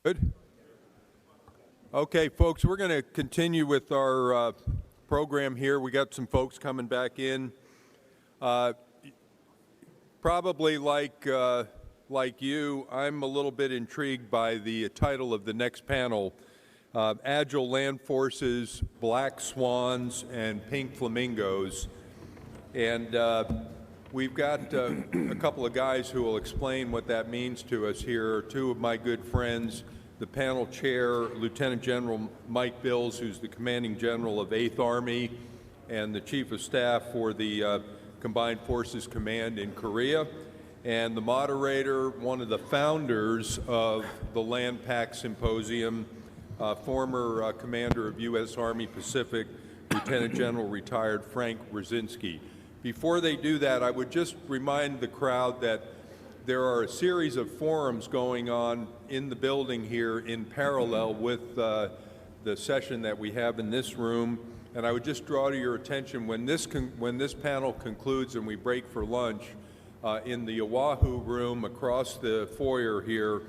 Good. Okay, folks, we're going to continue with our program here. We got some folks coming back in. Probably like you, I'm a little bit intrigued by the title of the next panel, Agile Land Forces, Black Swans, and Pink Flamingos. And we've got a couple of guys who will explain what that means to us here. Two of my good friends, the panel chair, Lieutenant General Mike Bills, who's the commanding general of 8th Army and the chief of staff for the Combined Forces Command in Korea, and the moderator, one of the founders of the LANPAC Symposium, former commander of U.S. Army Pacific, Lieutenant General retired Frank Brzezinski. Before they do that, I would just remind the crowd that there are a series of forums going on in the building here in parallel with the session that we have in this room. And I would just draw to your attention, when this panel concludes and we break for lunch, in the Oahu room across the foyer here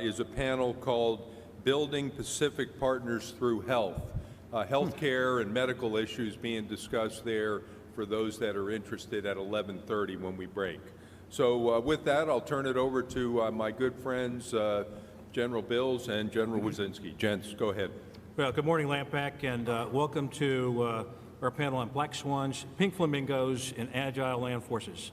is a panel called Building Pacific Partners Through Health. Healthcare and medical issues being discussed there for those that are interested at 11:30 when we break. So with that, I'll turn it over to my good friends, General Bills and General Brzezinski. Gents, go ahead. Well, good morning, LANPAC, and welcome to our panel on Black Swans, Pink Flamingos, and Agile Land Forces.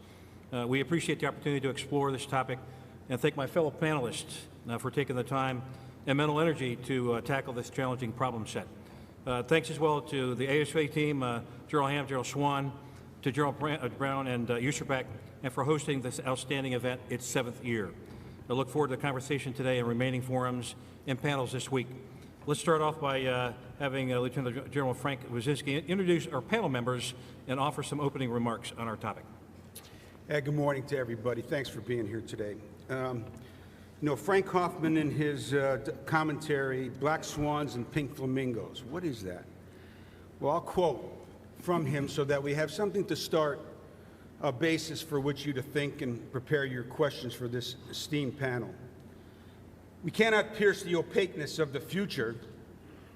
We appreciate the opportunity to explore this topic and thank my fellow panelists for taking the time and mental energy to tackle this challenging problem set. Thanks as well to the ASFA team, General Ham, General Swan, to General Brown and Userback, and for hosting this outstanding event, its 7th year. I look forward to the conversation today and remaining forums and panels this week. Let's start off by having Lieutenant General Frank Brzezinski introduce our panel members and offer some opening remarks on our topic. Good morning to everybody. Thanks for being here today. Frank Hoffman in his commentary, Black Swans and Pink Flamingos. What is that? Well, I'll quote from him so that we have something to start a basis for which you to think and prepare your questions for this esteemed panel. We cannot pierce the opaqueness of the future,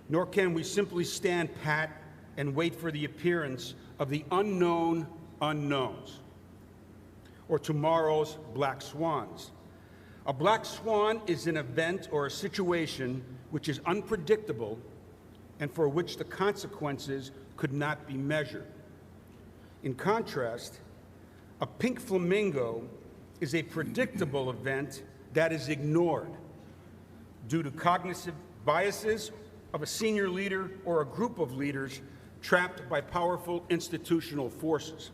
nor can we simply stand pat and wait for the appearance of the unknown unknowns, or tomorrow's black swans. A black swan is an event or a situation which is unpredictable and for which the consequences could not be measured. In contrast, a pink flamingo is a predictable event that is ignored due to cognitive biases of a senior leader or a group of leaders trapped by powerful institutional forces.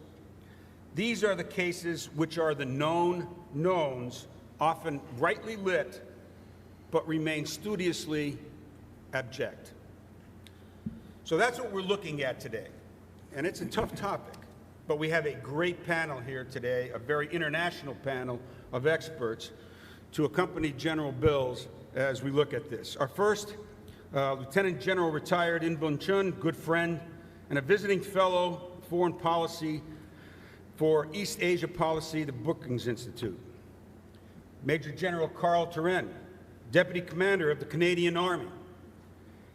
These are the cases which are the known knowns, often brightly lit, but remain studiously abject. So that's what we're looking at today. And it's a tough topic, but we have a great panel here today, a very international panel of experts to accompany General Bills as we look at this. Our first, Lieutenant General retired In Bun Chun, good friend, and a visiting fellow, foreign policy for East Asia Policy, the Brookings Institute. Major General Carl Turenne, Deputy Commander of the Canadian Army,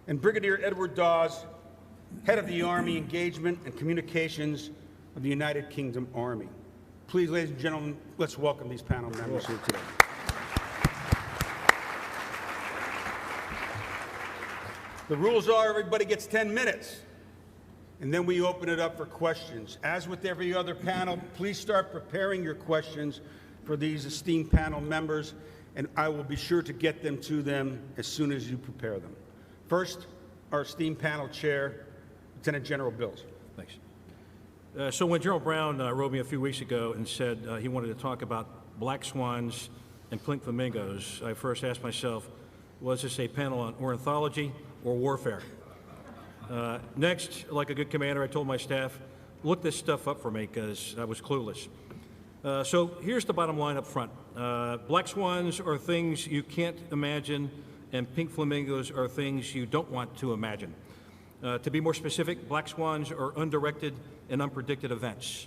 and Brigadier Edward Dawes, Head of the Army Engagement and Communications of the United Kingdom Army. Please, ladies and gentlemen, let's welcome these panel members here today. The rules are everybody gets 10 minutes, and then we open it up for questions. As with every other panel, please start preparing your questions for these esteemed panel members, and I will be sure to get them to them as soon as you prepare them. First, our esteemed panel chair, Lieutenant General Bills. Thanks. So when General Brown wrote me a few weeks ago and said he wanted to talk about black swans and pink flamingos, I first asked myself, was this a panel on ornithology or warfare? Next, like a good commander, I told my staff, look this stuff up for me because I was clueless. So here's the bottom line up front. Black swans are things you can't imagine, and pink flamingos are things you don't want to imagine. To be more specific, black swans are undirected and unpredicted events.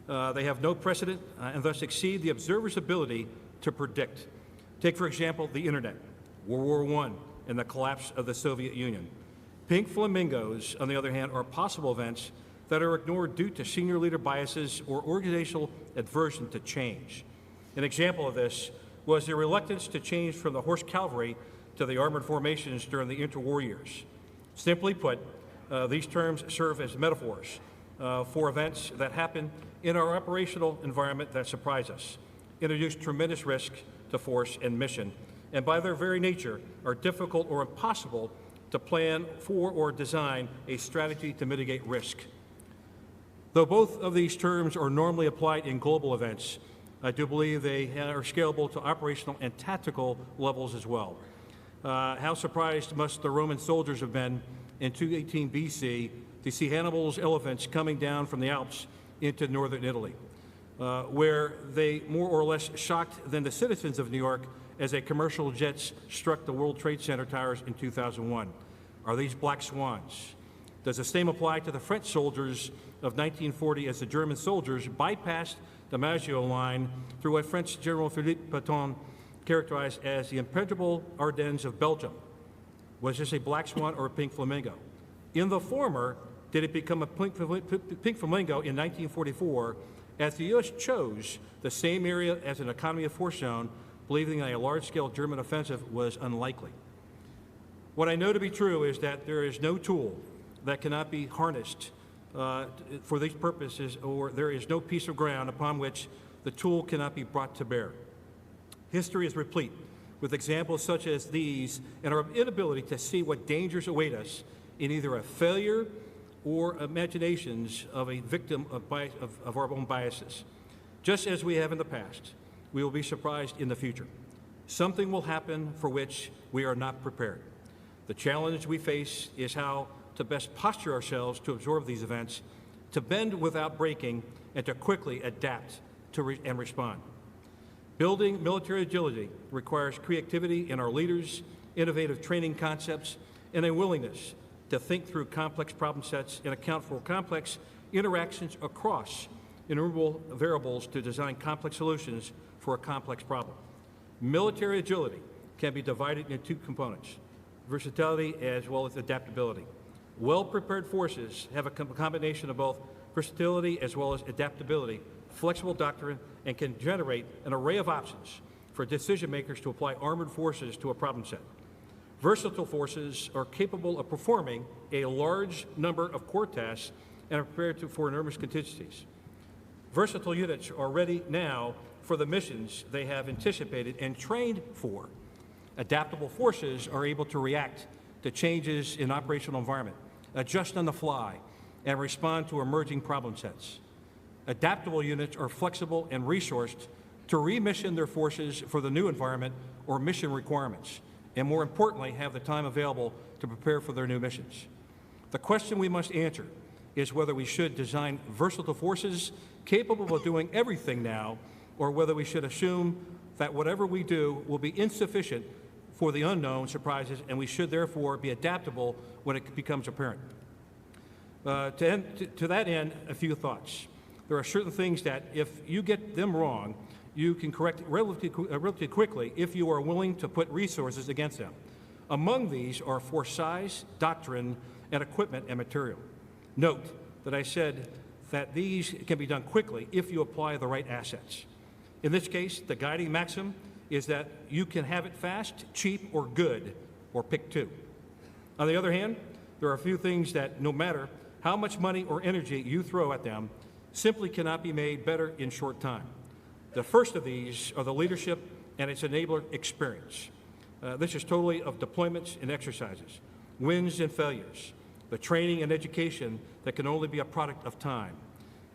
They have no precedent and thus exceed the observer's ability to predict. Take, for example, the internet. World War I, and the collapse of the Soviet Union. Pink Flamingos, on the other hand, are possible events that are ignored due to senior leader biases or organizational aversion to change. An example of this was the reluctance to change from the horse cavalry to the armored formations during the interwar years. Simply put, these terms serve as metaphors for events that happen in our operational environment that surprise us, introduce tremendous risk to force and mission, and by their very nature are difficult or impossible to plan for or design a strategy to mitigate risk. Though both of these terms are normally applied in global events, I do believe they are scalable to operational and tactical levels as well. How surprised must the Roman soldiers have been in 218 BC to see Hannibal's elephants coming down from the Alps into northern Italy, where they more or less shocked than the citizens of New York as a commercial jets struck the World Trade Center towers in 2001. Are these black swans? Does the same apply to the French soldiers of 1940 as the German soldiers bypassed the Maginot Line through what French General Philippe Pétain characterized as the impenetrable Ardennes of Belgium? Was this a black swan or a pink flamingo? In the former, did it become a pink flamingo in 1944 as the U.S. chose the same area as an economy of force zone, believing that a large-scale German offensive was unlikely? What I know to be true is that there is no tool that cannot be harnessed for these purposes, or there is no piece of ground upon which the tool cannot be brought to bear. History is replete with examples such as these and our inability to see what dangers await us in either a failure or imaginations of a victim of our own biases. Just as we have in the past, we will be surprised in the future. Something will happen for which we are not prepared. The challenge we face is how to best posture ourselves to absorb these events, to bend without breaking, and to quickly adapt and respond. Building military agility requires creativity in our leaders, innovative training concepts, and a willingness to think through complex problem sets and account for complex interactions across innumerable variables to design complex solutions for a complex problem. Military agility can be divided into two components: versatility as well as adaptability. Well-prepared forces have a combination of both versatility as well as adaptability, flexible doctrine, and can generate an array of options for decision makers to apply armored forces to a problem set. Versatile forces are capable of performing a large number of core tasks and are prepared for enormous contingencies. Versatile units are ready now for the missions they have anticipated and trained for. Adaptable forces are able to react to changes in operational environment, adjust on the fly, and respond to emerging problem sets. Adaptable units are flexible and resourced to remission their forces for the new environment or mission requirements, and more importantly, have the time available to prepare for their new missions. The question we must answer is whether we should design versatile forces capable of doing everything now, or whether we should assume that whatever we do will be insufficient for the unknown surprises, and we should therefore be adaptable when it becomes apparent. To that end, a few thoughts. There are certain things that if you get them wrong, you can correct relatively quickly if you are willing to put resources against them. Among these are force size, doctrine, and equipment and material. Note that I said that these can be done quickly if you apply the right assets. In this case, the guiding maxim is that you can have it fast, cheap, or good, or pick two. On the other hand, there are a few things that no matter how much money or energy you throw at them, simply cannot be made better in short time. The first of these are the leadership and its enabler experience. This is totally of deployments and exercises, wins and failures, the training and education that can only be a product of time.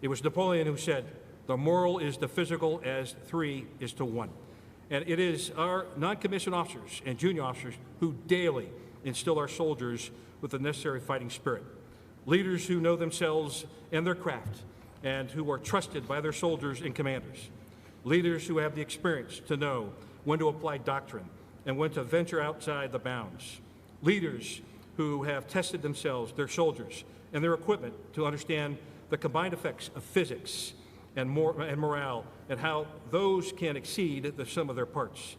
It was Napoleon who said, "The moral is the physical as 3 is to 1." And it is our non-commissioned officers and junior officers who daily instill our soldiers with the necessary fighting spirit. Leaders who know themselves and their craft and who are trusted by their soldiers and commanders. Leaders who have the experience to know when to apply doctrine and when to venture outside the bounds. Leaders who have tested themselves, their soldiers, and their equipment to understand the combined effects of physics and morale and how those can exceed the sum of their parts.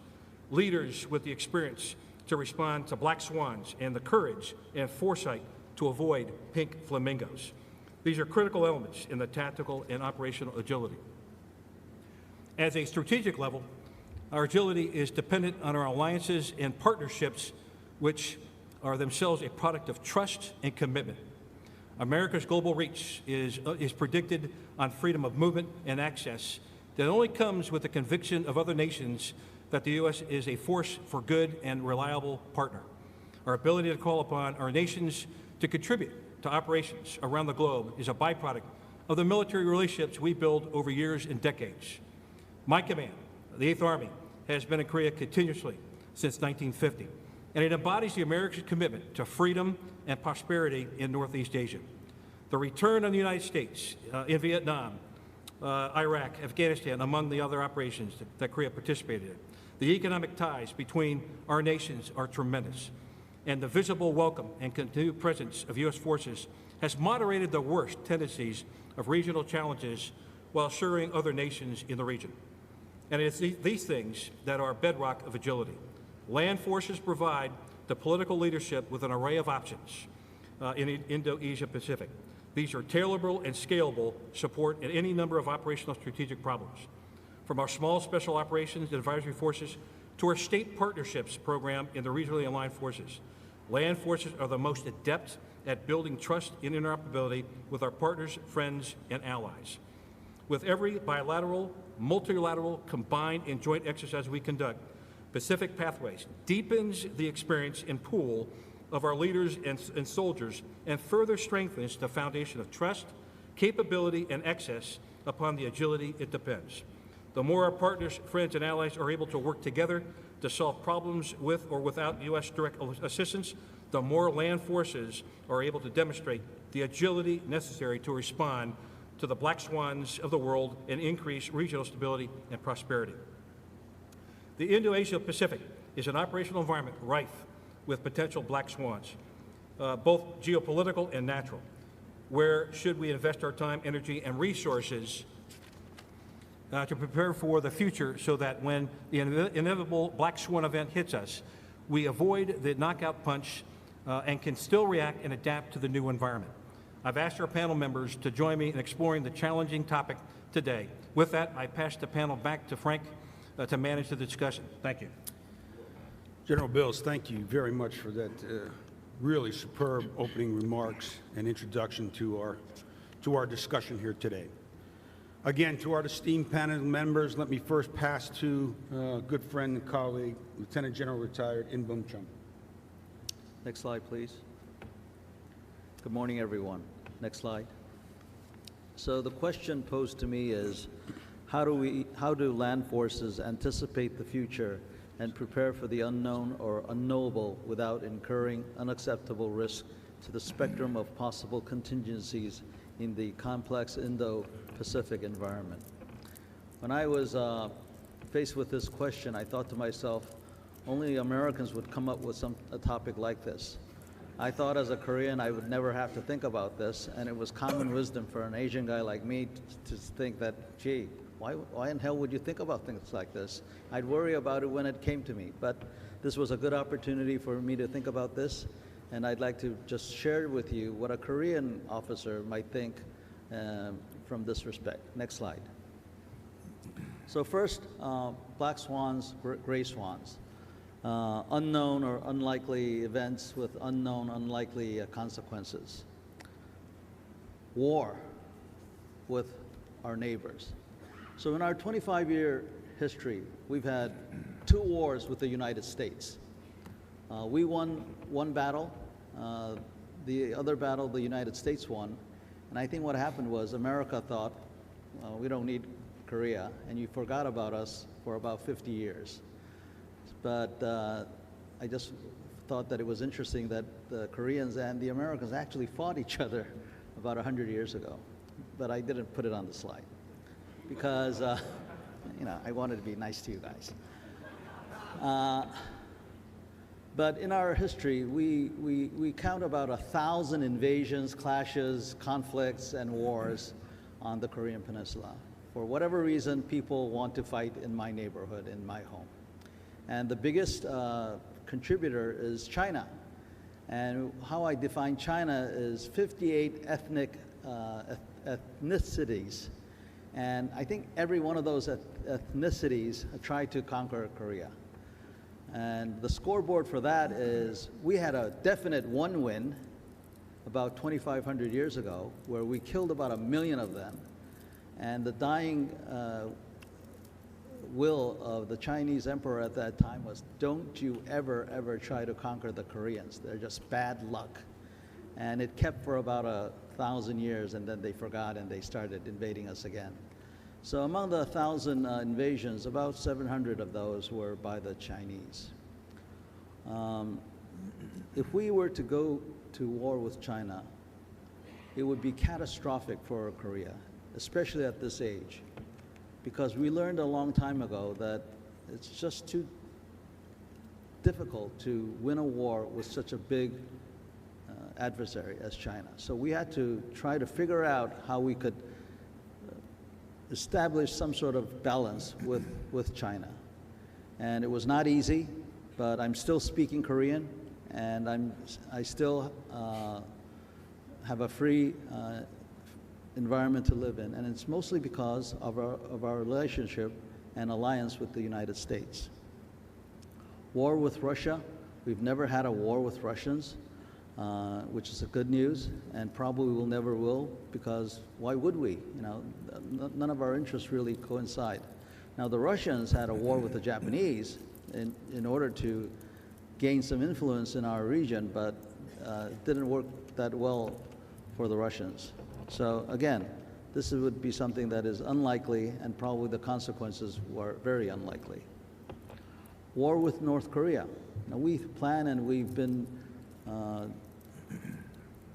Leaders with the experience to respond to black swans and the courage and foresight to avoid pink flamingos. These are critical elements in the tactical and operational agility. At a strategic level, our agility is dependent on our alliances and partnerships, which are themselves a product of trust and commitment. America's global reach is predicted on freedom of movement and access that only comes with the conviction of other nations that the U.S. is a force for good and reliable partner. Our ability to call upon our nations to contribute to operations around the globe is a byproduct of the military relationships we build over years and decades. My command, the 8th Army, has been in Korea continuously since 1950, and it embodies the American commitment to freedom and prosperity in Northeast Asia. The return of the United States in Vietnam, Iraq, Afghanistan, among the other operations that Korea participated in. The economic ties between our nations are tremendous, and the visible welcome and continued presence of U.S. forces has moderated the worst tendencies of regional challenges while assuring other nations in the region. And it's these things that are bedrock of agility. Land forces provide the political leadership with an array of options in Indo-Asia Pacific. These are tailorable and scalable support in any number of operational strategic problems. From our small special operations and advisory forces to our state partnerships program in the regionally aligned forces. Land forces are the most adept at building trust and interoperability with our partners, friends, and allies. With every bilateral, multilateral, combined, and joint exercise we conduct, Pacific Pathways deepens the experience and pool of our leaders and soldiers and further strengthens the foundation of trust, capability, and access upon the agility it depends. The more our partners, friends, and allies are able to work together to solve problems with or without U.S. direct assistance, the more land forces are able to demonstrate the agility necessary to respond to the black swans of the world and increase regional stability and prosperity. The Indo-Asia Pacific is an operational environment rife with potential black swans, both geopolitical and natural. Where should we invest our time, energy, and resources to prepare for the future so that when the inevitable black swan event hits us, we avoid the knockout punch and can still react and adapt to the new environment? I've asked our panel members to join me in exploring the challenging topic today. With that, I pass the panel back to Frank to manage the discussion. Thank you. General Bills, thank you very much for that really superb opening remarks and introduction to our discussion here today. Again, to our esteemed panel members, let me first pass to good friend and colleague, Lieutenant General retired In Bum Chum. Next slide, please. Good morning, everyone. Next slide. So the question posed to me is, how do land forces anticipate the future and prepare for the unknown or unknowable without incurring unacceptable risk to the spectrum of possible contingencies in the complex Indo-Pacific environment? When I was faced with this question, I thought to myself, only Americans would come up with a topic like this. I thought as a Korean I would never have to think about this, and it was common wisdom for an Asian guy like me to think that, gee, why in hell would you think about things like this? I'd worry about it when it came to me, but this was a good opportunity for me to think about this, and I'd like to just share with you what a Korean officer might think from this respect. Next slide. So first, black swans, gray swans. Unknown or unlikely events with unknown, unlikely consequences. War with our neighbors. So in our 25-year history, we've had 2 wars with the United States. We won one battle. The other battle, the United States won. And I think what happened was America thought, well, we don't need Korea, and you forgot about us for about 50 years. But I just thought that it was interesting that the Koreans and the Americans actually fought each other about 100 years ago. But I didn't put it on the slide because, I wanted to be nice to you guys. But in our history, we count about 1,000 invasions, clashes, conflicts, and wars on the Korean Peninsula. For whatever reason, people want to fight in my neighborhood, in my home. And the biggest contributor is China. And how I define China is 58 ethnicities. And I think every one of those ethnicities tried to conquer Korea. And the scoreboard for that is we had a definite one win about 2,500 years ago, where we killed about 1 million of them. And the dying will of the Chinese emperor at that time was, don't you ever try to conquer the Koreans. They're just bad luck. And it kept for about 1,000 years, and then they forgot and they started invading us again. So among the 1,000 invasions, about 700 of those were by the Chinese. If we were to go to war with China, it would be catastrophic for Korea, especially at this age, because we learned a long time ago that it's just too difficult to win a war with such a big adversary as China. So we had to try to figure out how we could establish some sort of balance with China. And it was not easy, but I'm still speaking Korean, and I still have a free environment to live in, and it's mostly because of our relationship and alliance with the United States. War with Russia, we've never had a war with Russians, which is a good news, and probably will never will, because why would we? You know, none of our interests really coincide. Now, the Russians had a war with the Japanese in order to gain some influence in our region, but it didn't work that well for the Russians. So again, this would be something that is unlikely, and probably the consequences were very unlikely. War with North Korea. Now, we've planned and we've been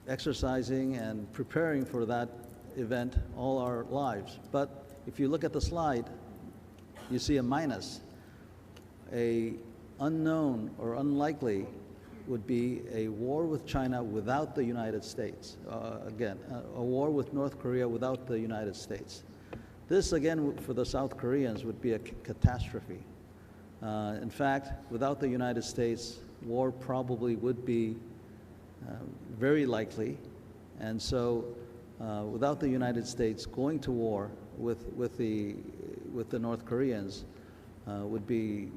exercising and preparing for that event all our lives. But if you look at the slide, you see a minus. A unknown or unlikely would be a war with China without the United States. Again, a war with North Korea without the United States. This, again, for the South Koreans would be a catastrophe. In fact, without the United States, war probably would be very likely. And so without the United States, going to war with the North Koreans would be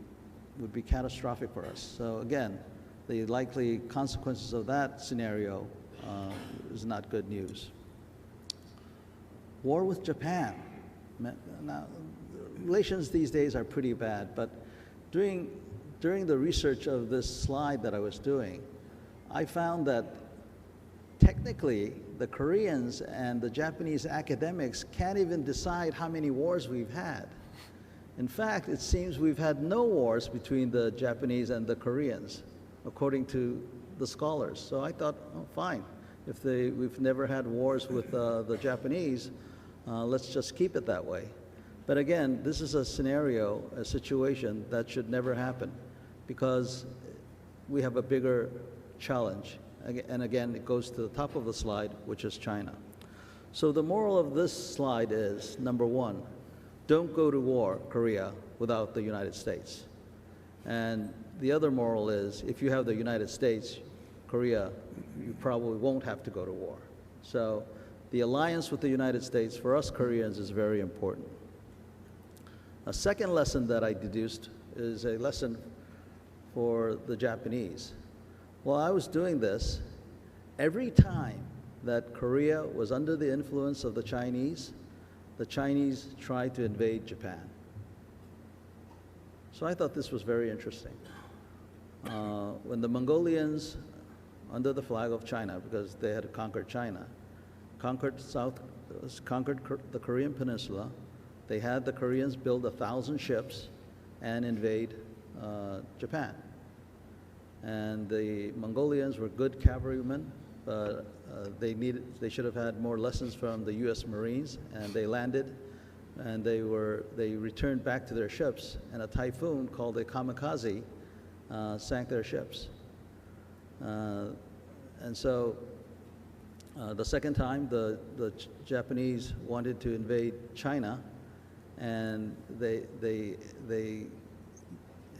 catastrophic for us. So again, the likely consequences of that scenario is not good news. War with Japan. Now, relations these days are pretty bad, but during the research of this slide that I was doing, I found that technically the Koreans and the Japanese academics can't even decide how many wars we've had. In fact, it seems we've had no wars between the Japanese and the Koreans, according to the scholars. So I thought, oh, fine. If we've never had wars with the Japanese, let's just keep it that way. But again, this is a scenario, a situation that should never happen, because we have a bigger challenge. And again, it goes to the top of the slide, which is China. So the moral of this slide is, number one, don't go to war, Korea, without the United States. And the other moral is, if you have the United States, Korea, you probably won't have to go to war. So the alliance with the United States for us Koreans is very important. A second lesson that I deduced is a lesson for the Japanese. While I was doing this, every time that Korea was under the influence of the Chinese tried to invade Japan. So I thought this was very interesting. When the Mongolians, under the flag of China, because they had conquered China, conquered the Korean Peninsula, they had the Koreans build 1,000 ships and invade Japan. And the Mongolians were good cavalrymen, but they should have had more lessons from the U.S. Marines, and they landed, and they returned back to their ships, and a typhoon called a kamikaze sank their ships. And so the second time, the Japanese wanted to invade China, and they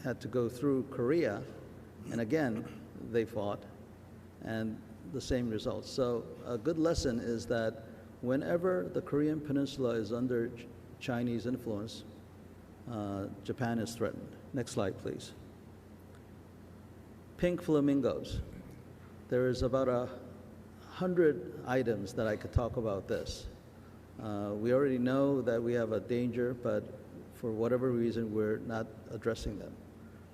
had to go through Korea, and again, they fought, and the same results. So a good lesson is that whenever the Korean Peninsula is under Chinese influence, Japan is threatened. Next slide, please. Pink flamingos. There is about 100 items that I could talk about this. We already know that we have a danger, but for whatever reason, we're not addressing them.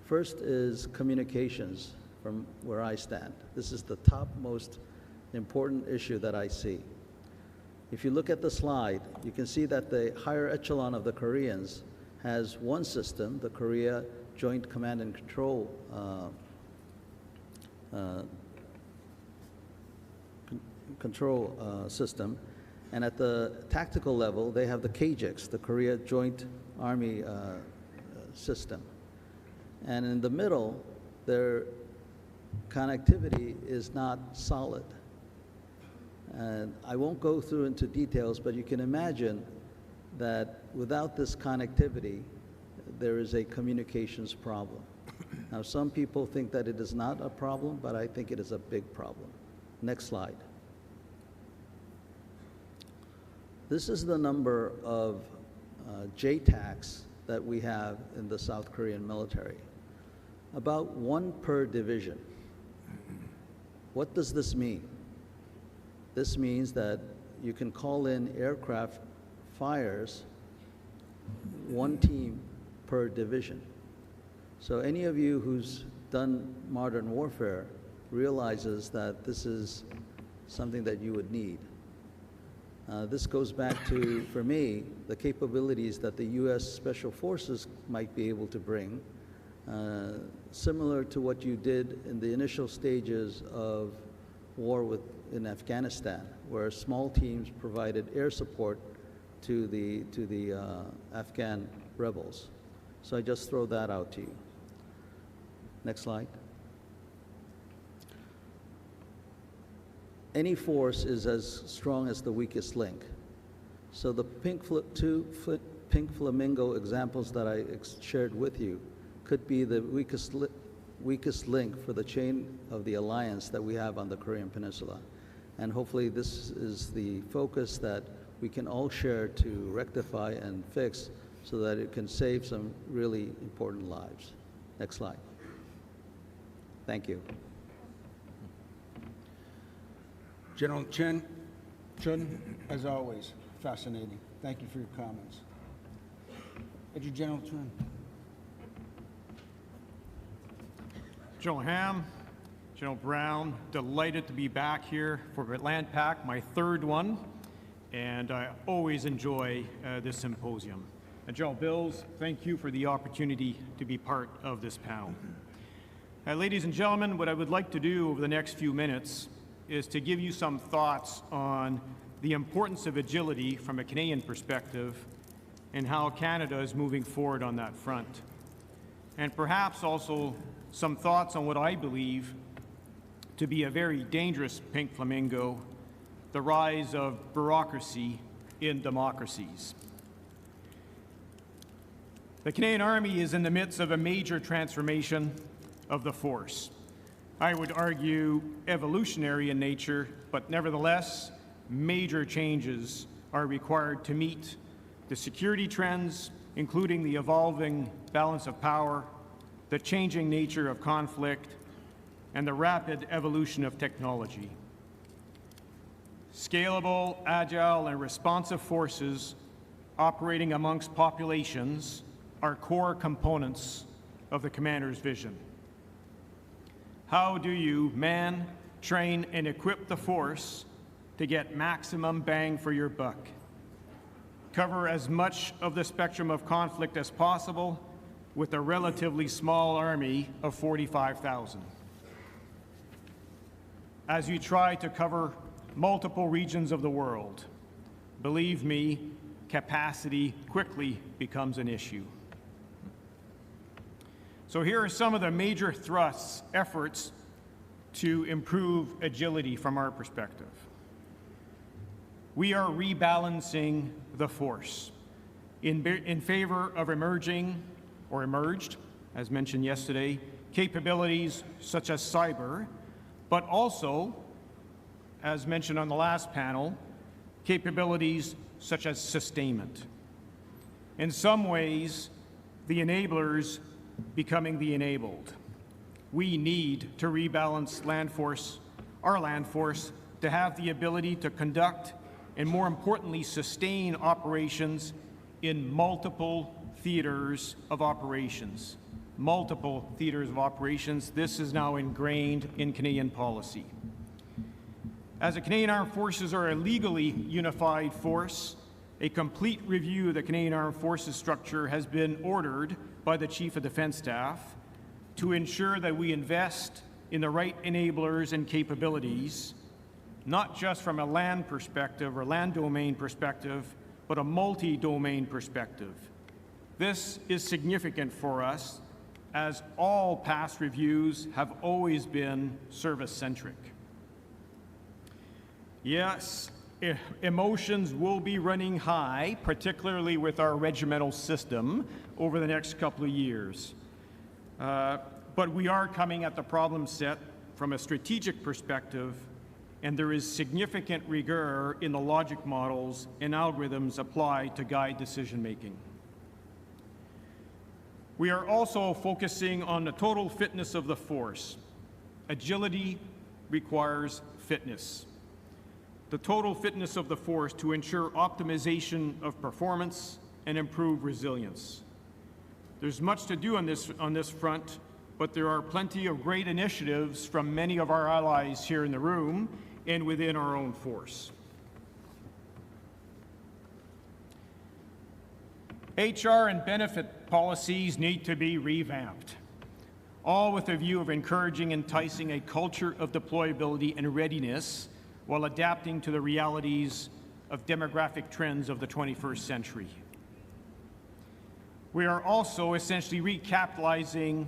First is communications from where I stand. This is the top most important issue that I see. If you look at the slide, you can see that the higher echelon of the Koreans has one system, the Korea Joint Command and Control system. And at the tactical level, they have the KJIX, the Korea Joint Army system. And in the middle, their connectivity is not solid. And I won't go through into details, but you can imagine that without this connectivity, there is a communications problem. Now, some people think that it is not a problem, but I think it is a big problem. Next slide. This is the number of JTACs that we have in the South Korean military. About 1 per division. What does this mean? This means that you can call in aircraft fires 1 team per division. So any of you who's done modern warfare realizes that this is something that you would need. This goes back to, for me, the capabilities that the U.S. Special Forces might be able to bring, similar to what you did in the initial stages of war in Afghanistan, where small teams provided air support to the Afghan rebels. So I just throw that out to you. Next slide. Any force is as strong as the weakest link. So the two pink flamingo examples that I shared with you could be the weakest link for the chain of the alliance that we have on the Korean Peninsula. And hopefully this is the focus that we can all share to rectify and fix so that it can save some really important lives. Next slide. Thank you. General Chun, as always, fascinating. Thank you for your comments. Major General Chun. General Ham, General Brown, delighted to be back here for LANPAC, my 3rd one, and I always enjoy this symposium. And General Bills, thank you for the opportunity to be part of this panel. Ladies and gentlemen, what I would like to do over the next few minutes is to give you some thoughts on the importance of agility from a Canadian perspective and how Canada is moving forward on that front. And perhaps also some thoughts on what I believe to be a very dangerous pink flamingo, the rise of bureaucracy in democracies. The Canadian Army is in the midst of a major transformation of the force. I would argue evolutionary in nature, but nevertheless, major changes are required to meet the security trends, including the evolving balance of power, the changing nature of conflict, and the rapid evolution of technology. Scalable, agile, and responsive forces operating amongst populations are core components of the commander's vision. How do you man, train, and equip the force to get maximum bang for your buck? Cover as much of the spectrum of conflict as possible with a relatively small army of 45,000. As you try to cover multiple regions of the world, believe me, capacity quickly becomes an issue. So here are some of the major thrusts, efforts to improve agility from our perspective. We are rebalancing the force in favor of emerging or emerged as mentioned yesterday, capabilities such as cyber, but also, as mentioned on the last panel, capabilities such as sustainment. In some ways, the enablers becoming the enabled. We need to rebalance our land force, to have the ability to conduct and, more importantly, sustain operations in multiple theaters of operations. Multiple theaters of operations. This is now ingrained in Canadian policy. As the Canadian Armed Forces are a legally unified force, a complete review of the Canadian Armed Forces structure has been ordered by the Chief of Defence Staff to ensure that we invest in the right enablers and capabilities, not just from a land perspective or land domain perspective, but a multi-domain perspective. This is significant for us, as all past reviews have always been service-centric. Yes, emotions will be running high, particularly with our regimental system over the next couple of years. But we are coming at the problem set from a strategic perspective, and there is significant rigor in the logic models and algorithms applied to guide decision-making. We are also focusing on the total fitness of the force. Agility requires fitness. The total fitness of the force to ensure optimization of performance and improve resilience. There's much to do on this front, but there are plenty of great initiatives from many of our allies here in the room and within our own force. HR and benefit policies need to be revamped, all with a view of encouraging and enticing a culture of deployability and readiness while adapting to the realities of demographic trends of the 21st century. We are also essentially recapitalizing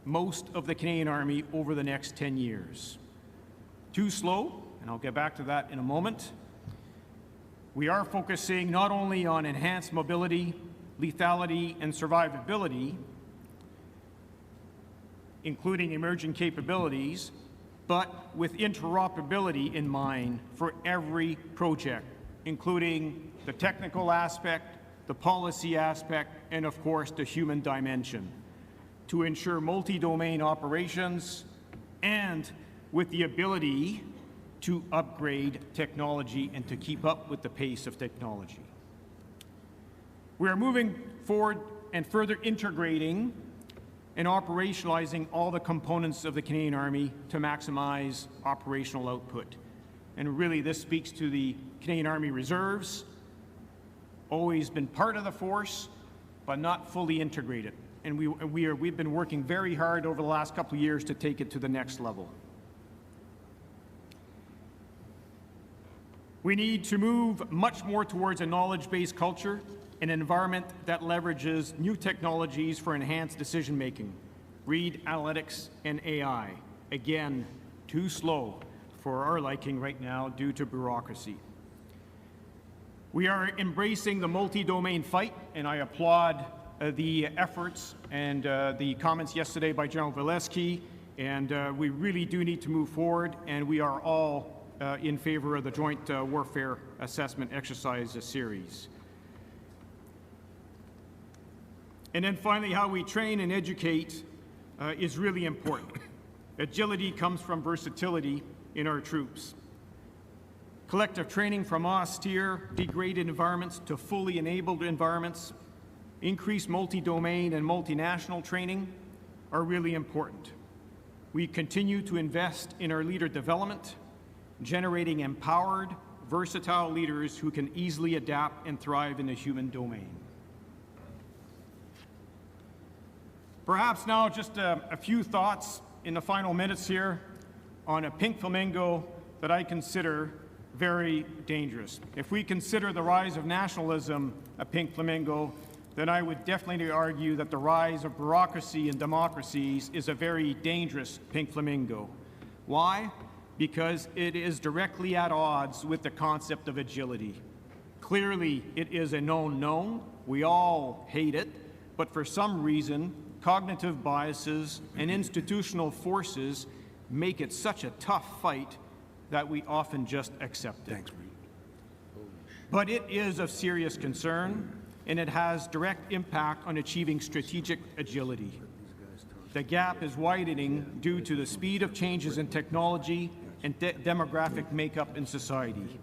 most of the Canadian Army over the next 10 years. Too slow, and I'll get back to that in a moment. We are focusing not only on enhanced mobility, lethality, and survivability, including emerging capabilities, but with interoperability in mind for every project, including the technical aspect, the policy aspect, and of course the human dimension, to ensure multi-domain operations and with the ability to upgrade technology and to keep up with the pace of technology. We are moving forward and further integrating and operationalizing all the components of the Canadian Army to maximize operational output. And really, this speaks to the Canadian Army Reserves, always been part of the force, but not fully integrated. And we've been working very hard over the last couple of years to take it to the next level. We need to move much more towards a knowledge-based culture, an environment that leverages new technologies for enhanced decision-making. Read analytics and AI. Again, too slow for our liking right now due to bureaucracy. We are embracing the multi-domain fight, and I applaud the efforts and the comments yesterday by General Valesky, and we really do need to move forward, and we are all in favor of the Joint Warfare Assessment Exercise series. And then finally, how we train and educate is really important. Agility comes from versatility in our troops. Collective training from austere, degraded environments to fully enabled environments, increased multi-domain and multinational training are really important. We continue to invest in our leader development, generating empowered, versatile leaders who can easily adapt and thrive in the human domain. Perhaps now just a few thoughts in the final minutes here on a pink flamingo that I consider very dangerous. If we consider the rise of nationalism a pink flamingo, then I would definitely argue that the rise of bureaucracy and democracies is a very dangerous pink flamingo. Why? Because it is directly at odds with the concept of agility. Clearly, it is a known known. We all hate it, but for some reason, cognitive biases, and institutional forces make it such a tough fight that we often just accept it. Thanks, Reed. But it is of serious concern, and it has direct impact on achieving strategic agility. The gap is widening due to the speed of changes in technology and demographic makeup in society.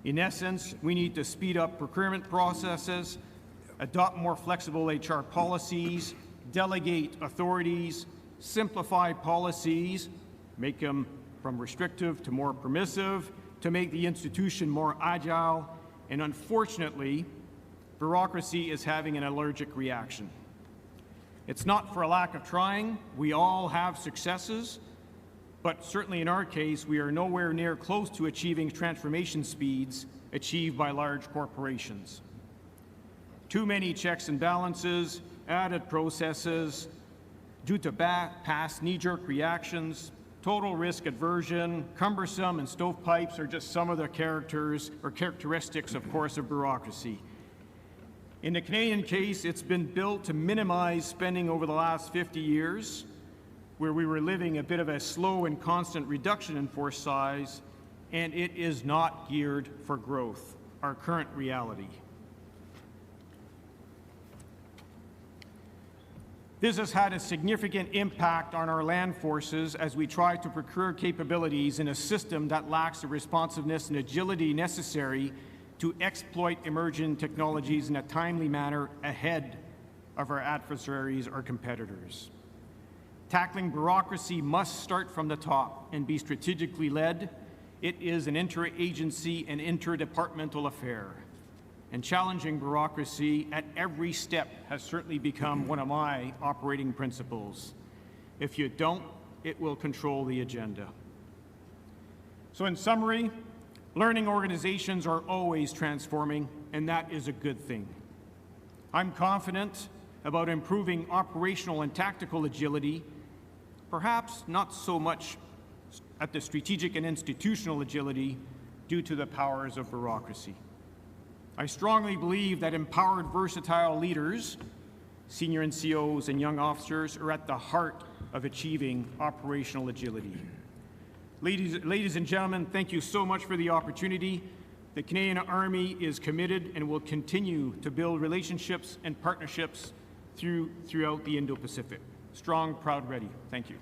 In essence, we need to speed up procurement processes, adopt more flexible HR policies, delegate authorities, simplify policies, make them from restrictive to more permissive, to make the institution more agile, and unfortunately, bureaucracy is having an allergic reaction. It's not for a lack of trying. We all have successes, but certainly in our case, we are nowhere near close to achieving transformation speeds achieved by large corporations. Too many checks and balances, added processes, due to past knee-jerk reactions, total risk aversion, cumbersome, and stovepipes are just some of the characteristics, of course, of bureaucracy. In the Canadian case, it's been built to minimize spending over the last 50 years, where we were living a bit of a slow and constant reduction in force size, and it is not geared for growth, our current reality. This has had a significant impact on our land forces as we try to procure capabilities in a system that lacks the responsiveness and agility necessary to exploit emerging technologies in a timely manner ahead of our adversaries or competitors. Tackling bureaucracy must start from the top and be strategically led. It is an interagency and interdepartmental affair. And challenging bureaucracy at every step has certainly become one of my operating principles. If you don't, it will control the agenda. So in summary, learning organizations are always transforming, and that is a good thing. I'm confident about improving operational and tactical agility, perhaps not so much at the strategic and institutional agility due to the powers of bureaucracy. I strongly believe that empowered, versatile leaders, senior NCOs and young officers, are at the heart of achieving operational agility. Ladies and gentlemen, thank you so much for the opportunity. The Canadian Army is committed and will continue to build relationships and partnerships throughout the Indo-Pacific. Strong, proud, ready. Thank you.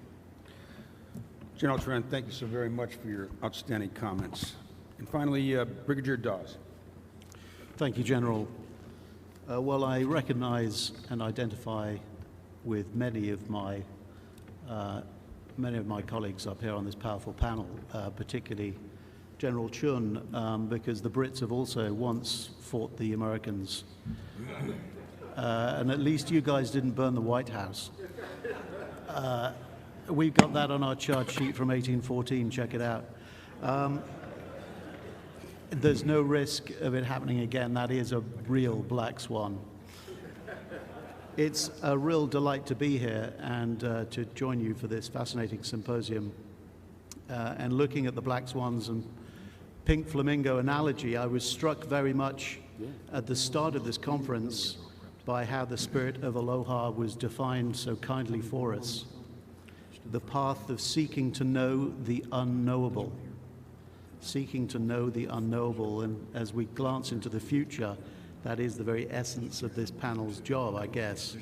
General Trent, thank you so very much for your outstanding comments. And finally, Brigadier Dawes. Thank you, General. Well, I recognize and identify with many of my colleagues up here on this powerful panel, particularly General Chun, because the Brits have also once fought the Americans. And at least you guys didn't burn the White House. We've got that on our charge sheet from 1814, check it out. There's no risk of it happening again. That is a real black swan. It's a real delight to be here and to join you for this fascinating symposium. And looking at the black swans and pink flamingo analogy, I was struck very much at the start of this conference by how the spirit of aloha was defined so kindly for us. The path of seeking to know the unknowable. Seeking to know the unknowable, and as we glance into the future, that is the very essence of this panel's job, I guess.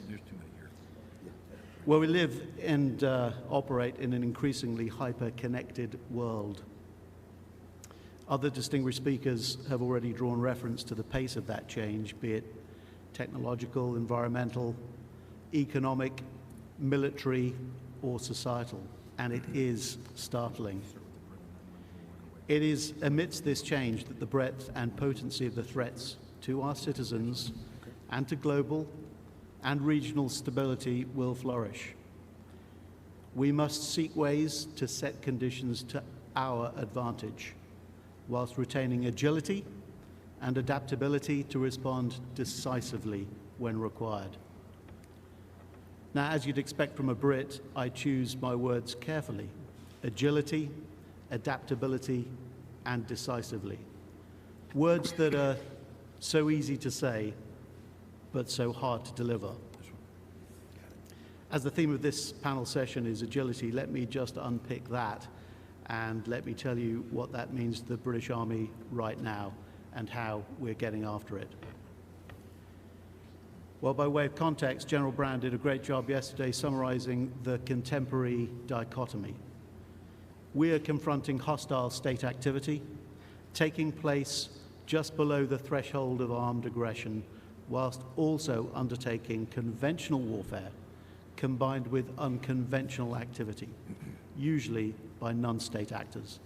Well, we live and operate in an increasingly hyper-connected world. Other distinguished speakers have already drawn reference to the pace of that change, be it technological, environmental, economic, military, or societal, and it is startling. It is amidst this change that the breadth and potency of the threats to our citizens and to global and regional stability will flourish. We must seek ways to set conditions to our advantage, whilst retaining agility and adaptability to respond decisively when required. Now, as you'd expect from a Brit, I choose my words carefully. Agility, adaptability, and decisively. Words that are so easy to say, but so hard to deliver. As the theme of this panel session is agility, let me just unpick that and let me tell you what that means to the British Army right now and how we're getting after it. Well, by way of context, General Brown did a great job yesterday summarizing the contemporary dichotomy. We are confronting hostile state activity taking place just below the threshold of armed aggression, whilst also undertaking conventional warfare combined with unconventional activity, usually by non-state actors.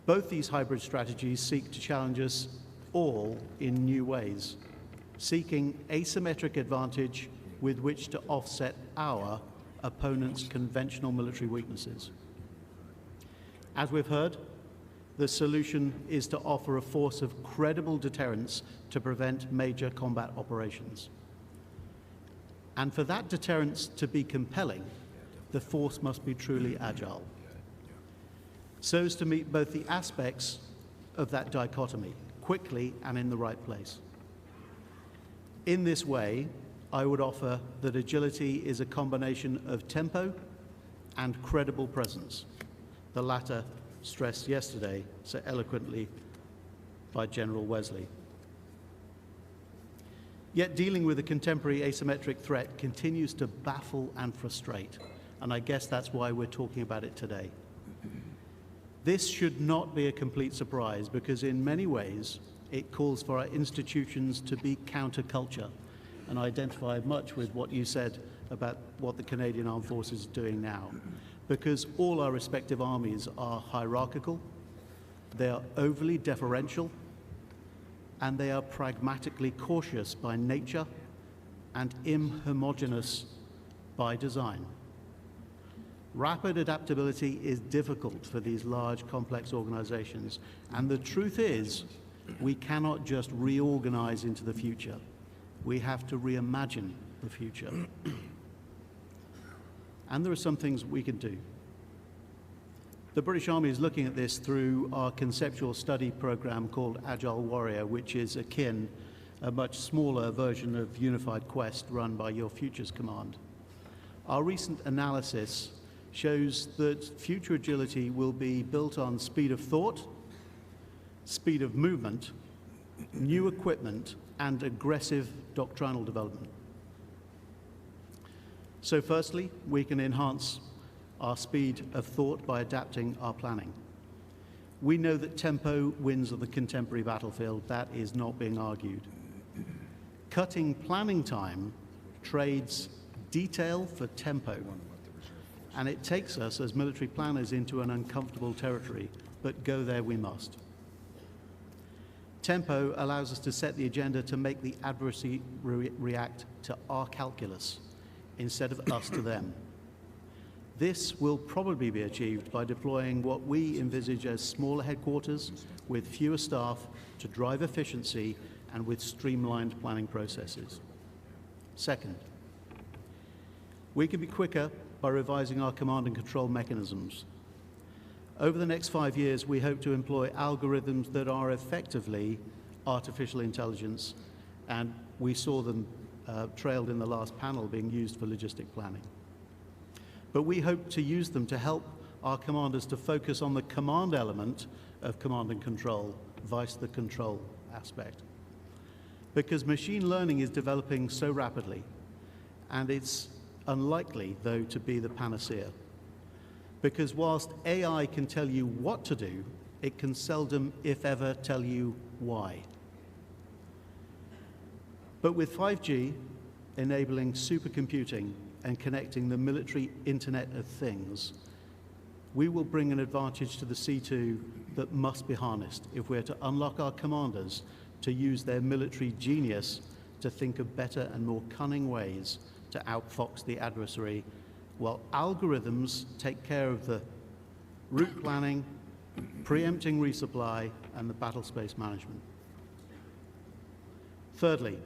Both these hybrid strategies seek to challenge us all in new ways, seeking asymmetric advantage with which to offset our opponent's conventional military weaknesses. As we've heard, the solution is to offer a force of credible deterrence to prevent major combat operations. And for that deterrence to be compelling, the force must be truly agile, so as to meet both the aspects of that dichotomy, quickly and in the right place. In this way, I would offer that agility is a combination of tempo and credible presence, the latter stressed yesterday so eloquently by General Wesley. Yet dealing with a contemporary asymmetric threat continues to baffle and frustrate, and I guess that's why we're talking about it today. This should not be a complete surprise because in many ways it calls for our institutions to be counterculture, and I identify much with what you said about what the Canadian Armed Forces is doing now, because all our respective armies are hierarchical, they are overly deferential, and they are pragmatically cautious by nature and inhomogeneous by design. Rapid adaptability is difficult for these large, complex organizations, and the truth is, we cannot just reorganize into the future. We have to reimagine the future. And there are some things we can do. The British Army is looking at this through our conceptual study program called Agile Warrior, which is akin, a much smaller version of Unified Quest run by Your Futures Command. Our recent analysis shows that future agility will be built on speed of thought, speed of movement, new equipment, and aggressive doctrinal development. So firstly, we can enhance our speed of thought by adapting our planning. We know that tempo wins on the contemporary battlefield. That is not being argued. Cutting planning time trades detail for tempo, and it takes us as military planners into an uncomfortable territory, but go there we must. Tempo allows us to set the agenda to make the adversary react to our calculus instead of us to them. This will probably be achieved by deploying what we envisage as smaller headquarters with fewer staff to drive efficiency and with streamlined planning processes. Second, we can be quicker by revising our command and control mechanisms. Over the next 5 years, we hope to employ algorithms that are effectively artificial intelligence, and we saw them trailed in the last panel being used for logistic planning. But we hope to use them to help our commanders to focus on the command element of command and control, vice the control aspect. Because machine learning is developing so rapidly, and it's unlikely, though, to be the panacea. Because whilst AI can tell you what to do, it can seldom, if ever, tell you why. But with 5G enabling supercomputing and connecting the military Internet of Things, we will bring an advantage to the C2 that must be harnessed if we're to unlock our commanders to use their military genius to think of better and more cunning ways to outfox the adversary, while algorithms take care of the route planning, preempting resupply, and the battle space management. Thirdly,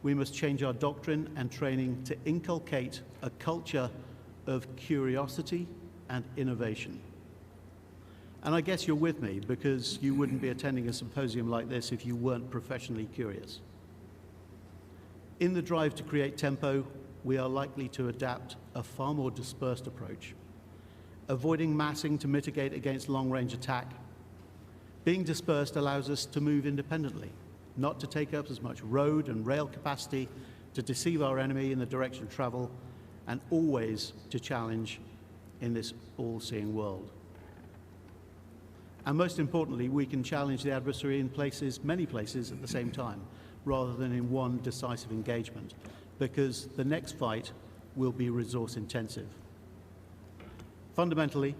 we must change our doctrine and training to inculcate a culture of curiosity and innovation. And I guess you're with me, because you wouldn't be attending a symposium like this if you weren't professionally curious. In the drive to create tempo, we are likely to adapt a far more dispersed approach, avoiding massing to mitigate against long-range attack. Being dispersed allows us to move independently, not to take up as much road and rail capacity to deceive our enemy in the direction of travel, and always to challenge in this all-seeing world. And most importantly, we can challenge the adversary in many places at the same time, rather than in one decisive engagement, because the next fight will be resource intensive. Fundamentally,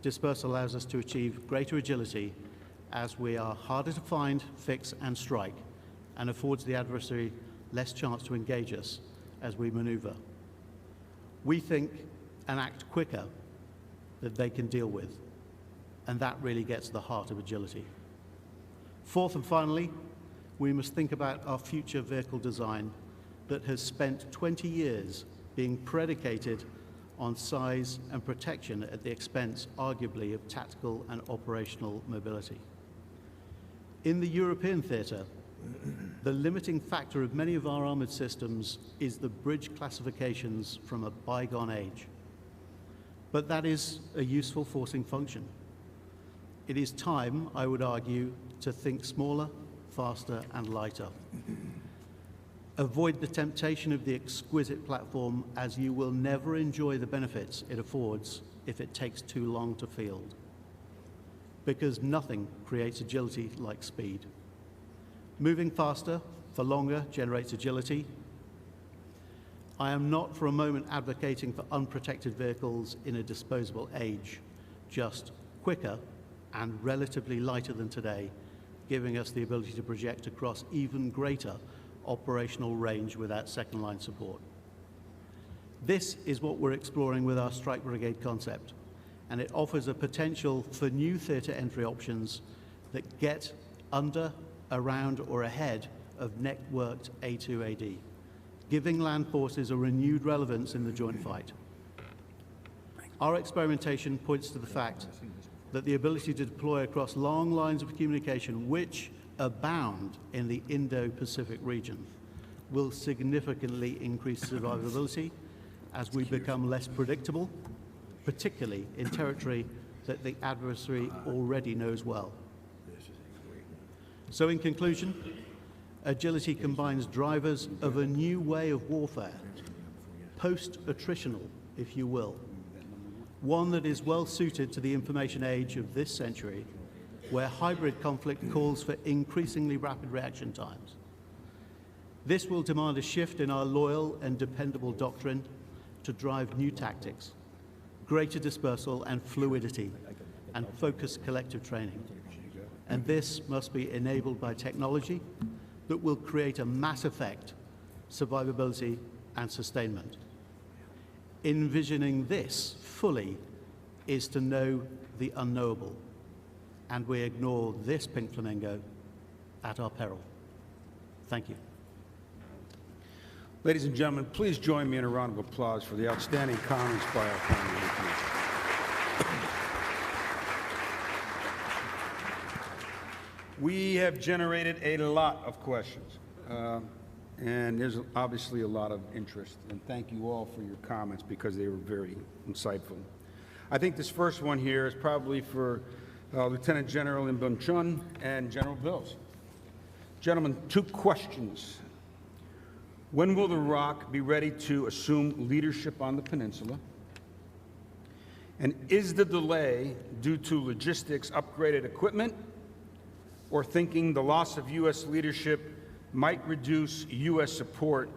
dispersal allows us to achieve greater agility as we are harder to find, fix, and strike, and affords the adversary less chance to engage us as we maneuver. We think and act quicker than they can deal with, and that really gets to the heart of agility. Fourth and finally, we must think about our future vehicle design that has spent 20 years being predicated on size and protection at the expense, arguably, of tactical and operational mobility. In the European theatre, the limiting factor of many of our armoured systems is the bridge classifications from a bygone age. But that is a useful forcing function. It is time, I would argue, to think smaller, faster, and lighter. Avoid the temptation of the exquisite platform, as you will never enjoy the benefits it affords if it takes too long to field. Because nothing creates agility like speed. Moving faster for longer generates agility. I am not for a moment advocating for unprotected vehicles in a disposable age, just quicker and relatively lighter than today, giving us the ability to project across even greater operational range without second-line support. This is what we're exploring with our Strike Brigade concept, and it offers a potential for new theatre entry options that get under, around, or ahead of networked A2AD, giving land forces a renewed relevance in the joint fight. Our experimentation points to the fact that the ability to deploy across long lines of communication, which abound in the Indo-Pacific region, will significantly increase survivability as we become less predictable, particularly in territory that the adversary already knows well. So in conclusion, agility combines drivers of a new way of warfare, post-attritional, if you will, one that is well suited to the information age of this century, where hybrid conflict calls for increasingly rapid reaction times. This will demand a shift in our loyal and dependable doctrine to drive new tactics, greater dispersal and fluidity, and focused collective training. And this must be enabled by technology that will create a mass effect, survivability, and sustainment. Envisioning this fully is to know the unknowable, and we ignore this pink flamingo at our peril. Thank you. Ladies and gentlemen, please join me in a round of applause for the outstanding comments by our panel. We have generated a lot of questions, and there's obviously a lot of interest, and thank you all for your comments because they were very insightful. I think this first one here is probably for Lieutenant General Im Bum Chun and General Bills. Gentlemen, 2 questions. When will the ROC be ready to assume leadership on the peninsula? And is the delay due to logistics, upgraded equipment, or thinking the loss of U.S. leadership might reduce U.S. support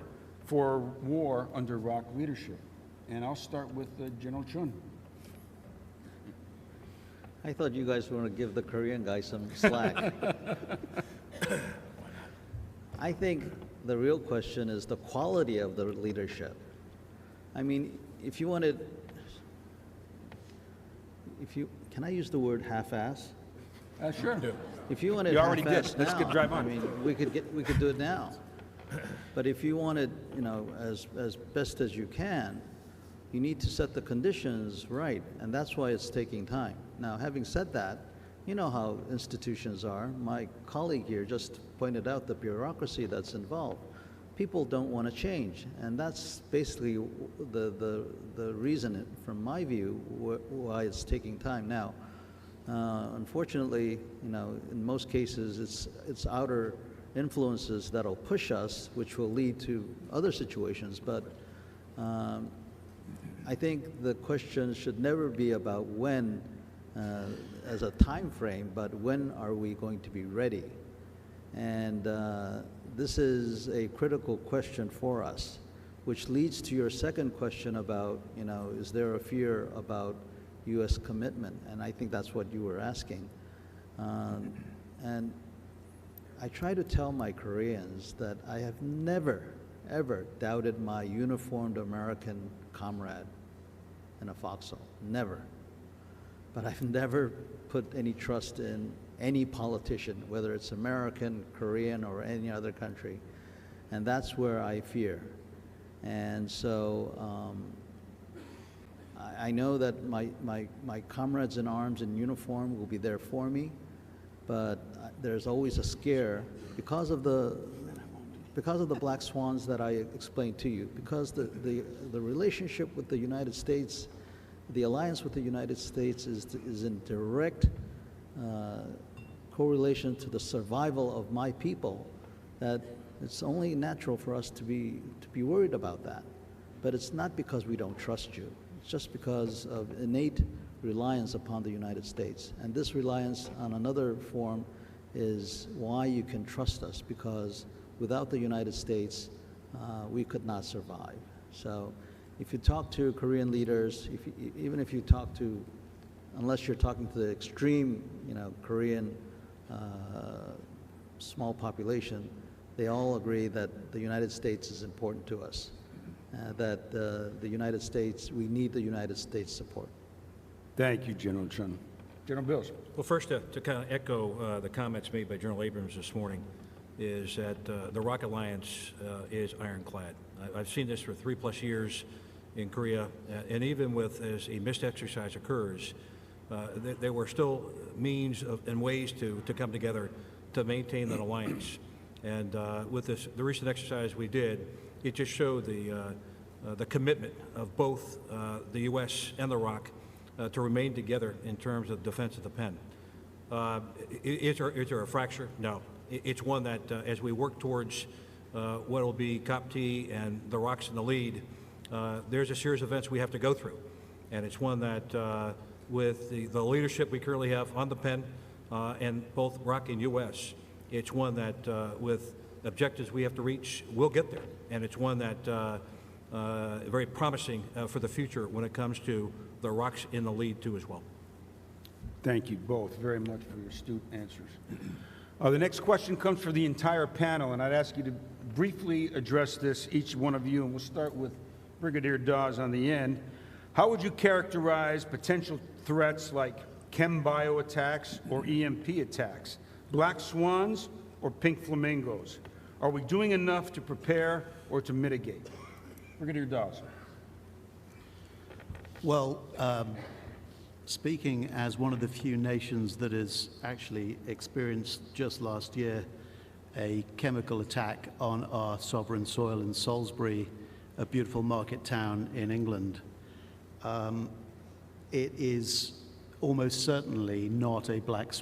for war under ROC leadership? And I'll start with General Chun. I thought you guys were going to give the Korean guy some slack. I think the real question is the quality of the leadership. I mean, if you wanted, can I use the word half-ass? Sure. If you wanted You already half-ass did. Let's now, get drive on. I mean, we could do it now. But if you wanted, you know, as best as you can, you need to set the conditions right, and that's why it's taking time. Now, having said that, you know how institutions are. My colleague here just pointed out the bureaucracy that's involved. people don't want to change, and that's basically the reason, from my view, why it's taking time now. Unfortunately, in most cases, it's outer influences that'll push us, which will lead to other situations. But I think the question should never be about when, as a time frame, but when are we going to be ready? And this is a critical question for us, which leads to your second question about, is there a fear about U.S. commitment? And I think that's what you were asking. And I try to tell my Koreans that I have never, ever doubted my uniformed American comrade in a foxhole. Never. But I've never put any trust in any politician, whether it's American, Korean, or any other country. And that's where I fear. And so I know that my comrades in arms in uniform will be there for me, but there's always a scare because of the black swans that I explained to you, because the relationship with the United States, the alliance with the United States is in direct correlation to the survival of my people, that it's only natural for us to be worried about that. But it's not because we don't trust you. It's just because of innate reliance upon the United States. And this reliance on another form is why you can trust us, because without the United States, we could not survive. So if you talk to Korean leaders, even if you talk to, unless you're talking to the extreme, Korean small population, they all agree that the United States is important to us, that the United States, we need the United States support. Thank you, General Chun. General Bills. Well, first, to kind of echo the comments made by General Abrams this morning, is that the ROC Alliance is ironclad. I've seen this for 3+ years in Korea, and even as a missed exercise occurs, there were still means and ways to come together to maintain that alliance. And with the recent exercise we did, it just showed the commitment of both the U.S. and the ROC to remain together in terms of defense of the pen. Is there a fracture? No. It's one that, as we work towards what will be COP-T and the ROC's in the lead, there's a series of events we have to go through. And it's one that, with the leadership we currently have on the pen, and both ROC and U.S., it's one that, with objectives we have to reach, we'll get there. And it's one that very promising for the future when it comes to the ROC's in the lead, too, as well. Thank you both very much for your astute answers. The next question comes for the entire panel, and I'd ask you to briefly address this, each one of you, and we'll start with Brigadier Dawes on the end. How would you characterize potential threats like chem bio attacks or EMP attacks, black swans or pink flamingos? Are we doing enough to prepare or to mitigate? Brigadier Dawes. Well, speaking as one of the few nations that has actually experienced just last year a chemical attack on our sovereign soil in Salisbury, a beautiful market town in England, it is almost certainly not a black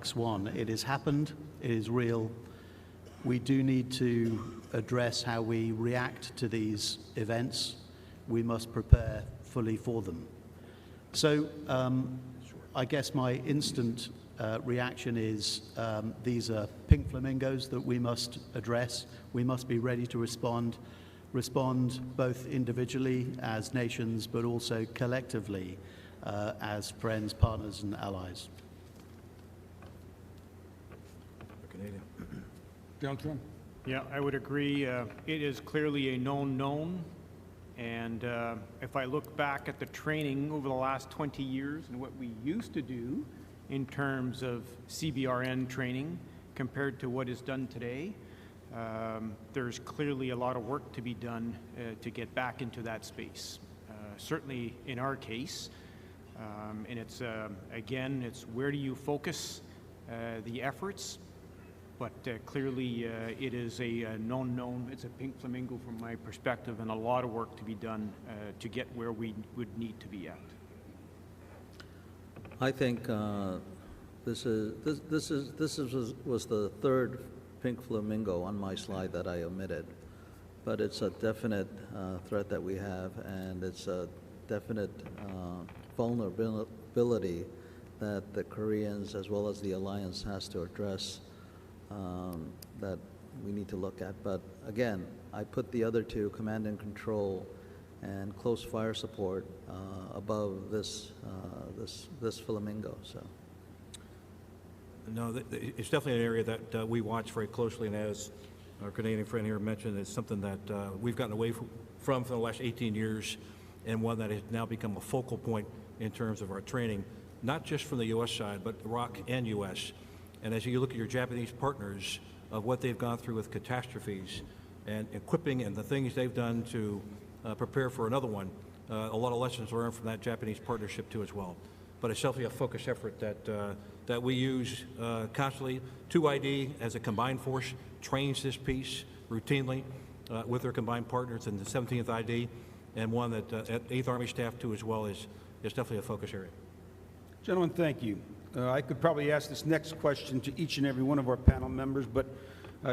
swan. It has happened. It is real. We do need to address how we react to these events. We must prepare fully for them. So I guess my instant reaction is these are pink flamingos that we must address. We must be ready to respond both individually as nations, but also collectively as friends, partners, and allies. Canadian. General Trump. Yeah, I would agree. It is clearly a known. And if I look back at the training over the last 20 years and what we used to do in terms of CBRN training compared to what is done today, there's clearly a lot of work to be done to get back into that space. Certainly in our case, and it's, again, it's where do you focus the efforts? but clearly it is a non-known. It's a pink flamingo from my perspective, and a lot of work to be done to get where we would need to be at. I think this was the third pink flamingo on my slide that I omitted, but it's a definite threat that we have, and it's a definite vulnerability that the Koreans as well as the alliance has to address, that we need to look at. But again, I put the other two, command and control and close fire support, above this flamingo. So. No, it's definitely an area that we watch very closely, and as our Canadian friend here mentioned, it's something that we've gotten away from for the last 18 years, and one that has now become a focal point in terms of our training, not just from the U.S. side, but ROC and U.S. And as you look at your Japanese partners of what they've gone through with catastrophes and equipping and the things they've done to prepare for another one, a lot of lessons learned from that Japanese partnership too as well. But it's definitely a focused effort that we use constantly. 2ID as a combined force trains this piece routinely with their combined partners in the 17th ID, and one that at 8th Army Staff too as well is definitely a focus area. Gentlemen, thank you. I could probably ask this next question to each and every one of our panel members, but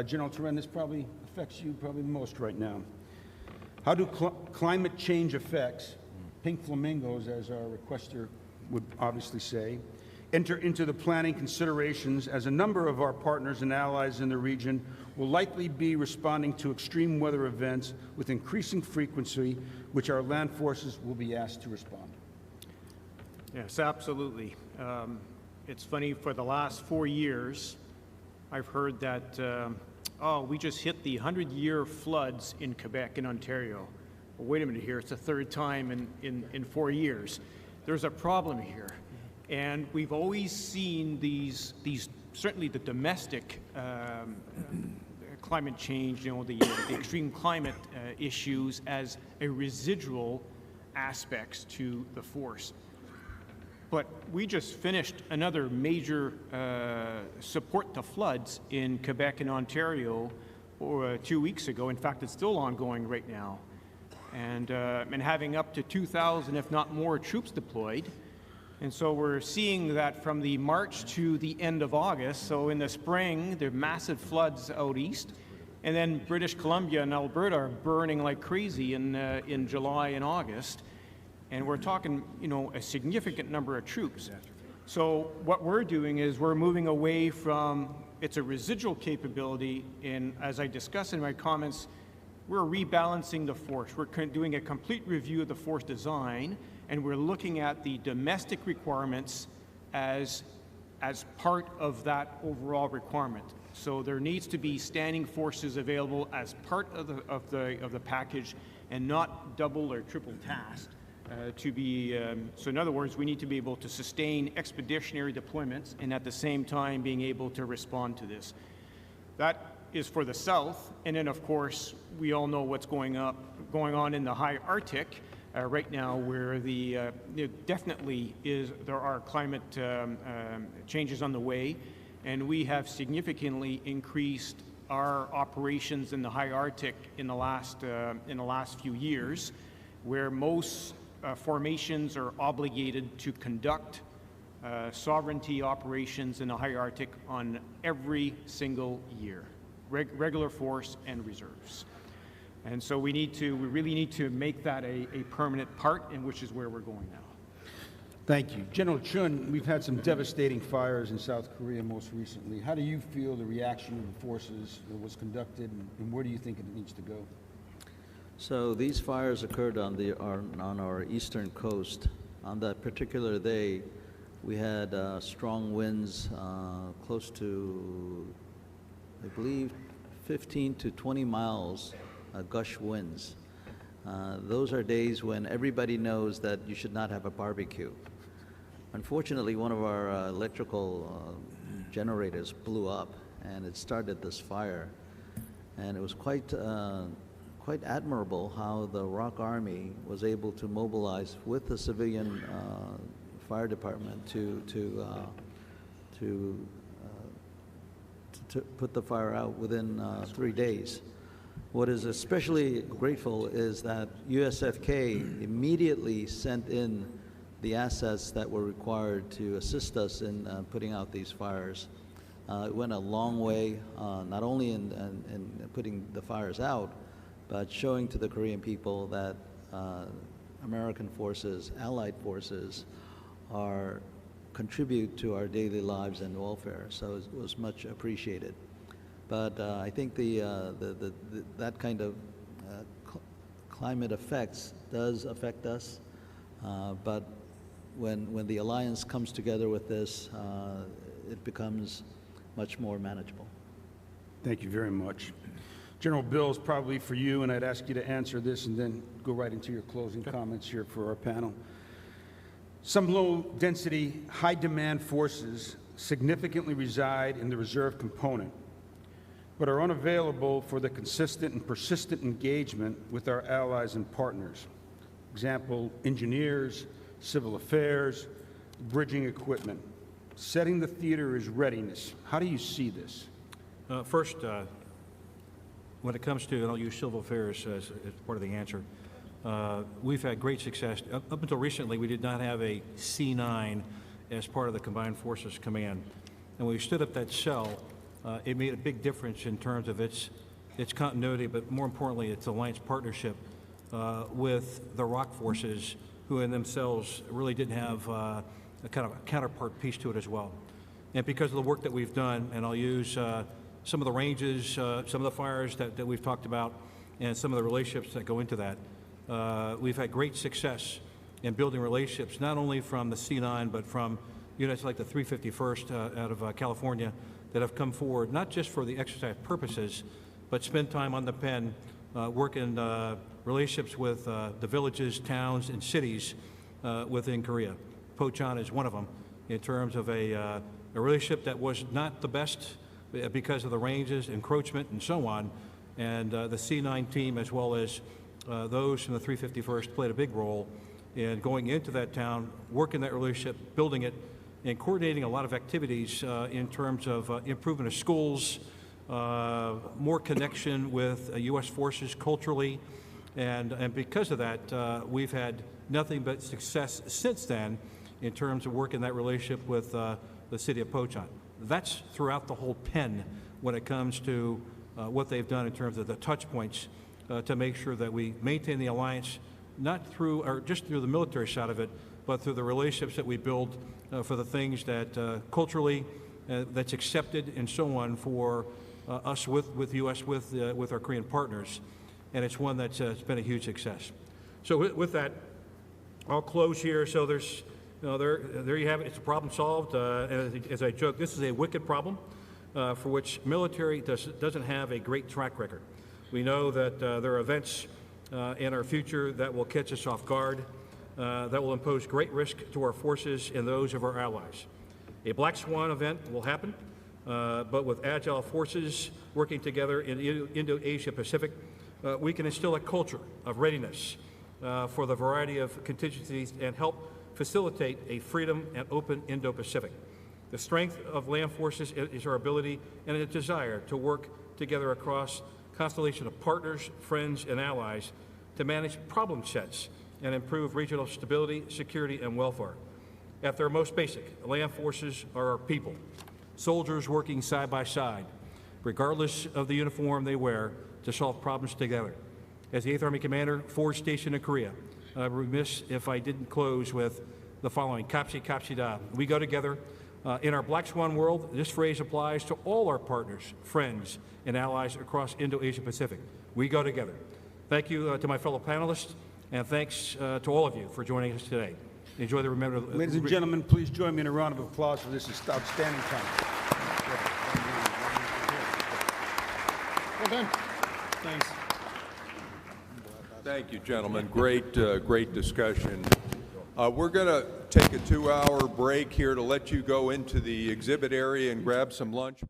General Turan, this probably affects you probably the most right now. How do climate change effects, pink flamingos, as our requester would obviously say, enter into the planning considerations, as a number of our partners and allies in the region will likely be responding to extreme weather events with increasing frequency, which our land forces will be asked to respond? Yes, absolutely. It's funny, for the last 4 years, I've heard that, we just hit the 100-year floods in Quebec and Ontario. Well, wait a minute here, it's the third time in 4 years. There's a problem here. And we've always seen these certainly the domestic climate change, the extreme climate issues as a residual aspects to the force. But we just finished another major support to floods in Quebec and Ontario 2 weeks ago. In fact, it's still ongoing right now. And having up to 2,000, if not more, troops deployed. And so we're seeing that from the March to the end of August. So in the spring, there are massive floods out east. And then British Columbia and Alberta are burning like crazy in July and August. And we're talking, a significant number of troops. So what we're doing is we're moving away from, it's a residual capability, and as I discussed in my comments, we're rebalancing the force. We're doing a complete review of the force design, and we're looking at the domestic requirements as part of that overall requirement. So there needs to be standing forces available as part of the package, and not double or triple tasked. So in other words, we need to be able to sustain expeditionary deployments and at the same time being able to respond to this. That is for the South, and then of course we all know what's going on in the high Arctic right now, where there are climate changes on the way, and we have significantly increased our operations in the high Arctic in the last few years, where most formations are obligated to conduct sovereignty operations in the high Arctic on every single year, regular force and reserves. And so we really need to make that a permanent part, and which is where we're going now. Thank you. General Chun, we've had some devastating fires in South Korea most recently. How do you feel the reaction of the forces was conducted, and where do you think it needs to go? So these fires occurred on our eastern coast. On that particular day, we had strong winds, close to, I believe, 15 to 20 miles gush winds. Those are days when everybody knows that you should not have a barbecue. Unfortunately, one of our electrical generators blew up, and it started this fire. And it was quite admirable how the ROC Army was able to mobilize with the civilian fire department to to put the fire out within 3 days. What is especially grateful is that USFK immediately sent in the assets that were required to assist us in putting out these fires. It went a long way, not only in putting the fires out, but showing to the Korean people that American forces, allied forces, contribute to our daily lives and welfare. So it was much appreciated. But I think that kind of climate effects does affect us. But when the alliance comes together with this, it becomes much more manageable. Thank you very much. General Bills, probably for you, and I'd ask you to answer this and then go right into your closing comments here for our panel. Some low-density, high-demand forces significantly reside in the reserve component, but are unavailable for the consistent and persistent engagement with our allies and partners. Example, engineers, civil affairs, bridging equipment. Setting the theater is readiness. How do you see this? First, when it comes to, and I'll use civil affairs as part of the answer, we've had great success. Up until recently, we did not have a C9 as part of the Combined Forces Command. And when we stood up that cell, it made a big difference in terms of its continuity, but more importantly, its alliance partnership with the ROC forces, who in themselves really didn't have a kind of a counterpart piece to it as well. And because of the work that we've done, and I'll use some of the ranges, some of the fires that we've talked about, and some of the relationships that go into that, we've had great success in building relationships, not only from the C9, but from units like the 351st out of California that have come forward, not just for the exercise purposes, but spend time on the pen, work in relationships with the villages, towns, and cities within Korea. Pocheon is one of them in terms of a relationship that was not the best because of the ranges, encroachment, and so on. And the C9 team, as well as those from the 351st, played a big role in going into that town, working that relationship, building it, and coordinating a lot of activities in terms of improvement of schools, more connection with U.S. forces culturally. And because of that, we've had nothing but success since then in terms of working that relationship with the city of Pocheon. That's throughout the whole pen when it comes to what they've done in terms of the touch points to make sure that we maintain the alliance, not through or just through the military side of it, but through the relationships that we build for the things that culturally that's accepted and so on for us with U.S. with our Korean partners, and it's one that's been a huge success. So with that, I'll close here. So there's, there you have it. It's a problem solved. As I joke, this is a wicked problem for which military doesn't have a great track record. We know that there are events in our future that will catch us off guard, that will impose great risk to our forces and those of our allies. A Black Swan event will happen, but with agile forces working together in Indo-Asia Pacific, we can instill a culture of readiness for the variety of contingencies and help facilitate a freedom and open Indo-Pacific. The strength of land forces is our ability and a desire to work together across a constellation of partners, friends, and allies to manage problem sets and improve regional stability, security, and welfare. At their most basic, land forces are our people, soldiers working side by side, regardless of the uniform they wear, to solve problems together. As the 8th Army Commander, forward stationed in Korea, I'd be remiss if I didn't close with the following: Kapsi Kapsida. We go together. In our Black Swan world, this phrase applies to all our partners, friends, and allies across Indo-Asia Pacific. We go together. Thank you to my fellow panelists, and thanks to all of you for joining us today. Enjoy the remainder of the... Ladies and gentlemen, please join me in a round of applause for this outstanding time. Well done. Thanks. Thank you, gentlemen. Great discussion. We're going to take a 2-hour break here to let you go into the exhibit area and grab some lunch.